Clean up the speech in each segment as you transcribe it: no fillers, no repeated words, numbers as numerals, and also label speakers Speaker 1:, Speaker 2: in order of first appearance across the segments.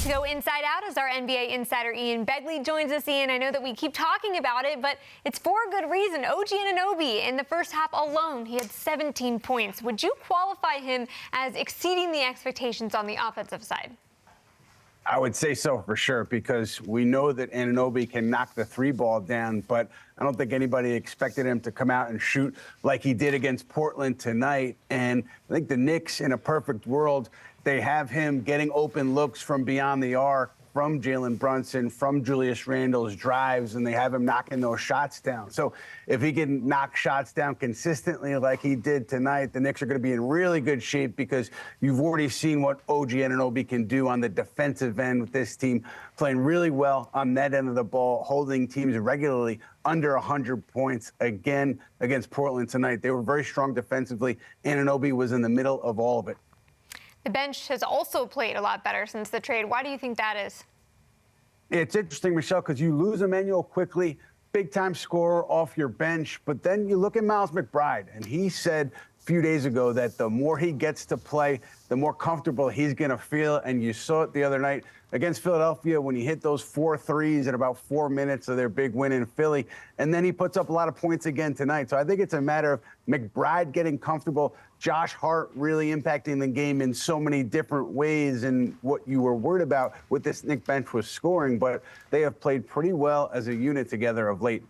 Speaker 1: to go inside out as our NBA insider Ian Begley joins us. Ian, I know that we keep talking about it, but it's for a good reason. OG Anunoby in the first half alone, he had 17 points. Would you qualify him as exceeding the expectations on the offensive side?
Speaker 2: I would say so for sure, because we know that Anunoby can knock the three ball down, but I don't think anybody expected him to come out and shoot like he did against Portland tonight. And I think the Knicks, in a perfect world, they have him getting open looks from beyond the arc, from Jalen Brunson, from Julius Randle's drives, and they have him knocking those shots down. So if he can knock shots down consistently like he did tonight, the Knicks are going to be in really good shape, because you've already seen what OG Anunoby can do on the defensive end with this team, playing really well on that end of the ball, holding teams regularly under 100 points. Again, against Portland tonight, they were very strong defensively. Anunoby was in the middle of all of it.
Speaker 1: The bench has also played a lot better since the trade. Why do you think that is?
Speaker 2: It's interesting, Michelle, because you lose Emmanuel quickly, big-time scorer off your bench, but then you look at Miles McBride, and he said a few days ago that the more he gets to play, the more comfortable he's going to feel, and you saw it the other night against Philadelphia when he hit those 4 threes in about 4 minutes of their big win in Philly, and then he puts up a lot of points again tonight. So I think it's a matter of McBride getting comfortable, Josh Hart really impacting the game in so many different ways, and what you were worried about with this Knicks bench was scoring, but they have played pretty well as a unit together of late.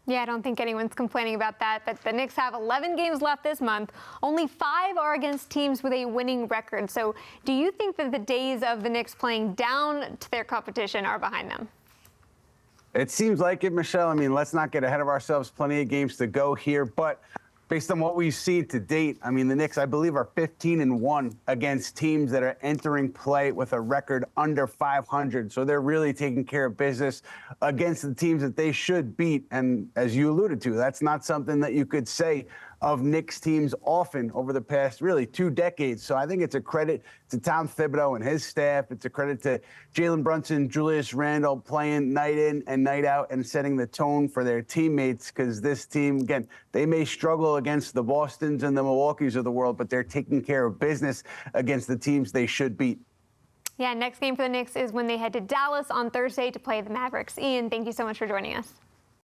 Speaker 1: Yeah, I don't think anyone's complaining about that. But the Knicks have 11 games left this month. Only 5 are against teams with a winning record. So do you think that the days of the Knicks playing down to their competition are behind them?
Speaker 2: It seems like it, Michelle. I mean, let's not get ahead of ourselves. Plenty of games to go here. But based on what we've seen to date, I mean, the Knicks, I believe, are 15-1 against teams that are entering play with a record under 500. So they're really taking care of business against the teams that they should beat. And as you alluded to, that's not something that you could say of Knicks teams often over the past, really, 2 decades. So I think it's a credit to Tom Thibodeau and his staff. It's a credit to Jalen Brunson, Julius Randle playing night in and night out and setting the tone for their teammates, because this team, again, they may struggle against the Bostons and the Milwaukees of the world, but they're taking care of business against the teams they should beat.
Speaker 1: Yeah, next game for the Knicks is when they head to Dallas on Thursday to play the Mavericks. Ian, thank you so much for joining us.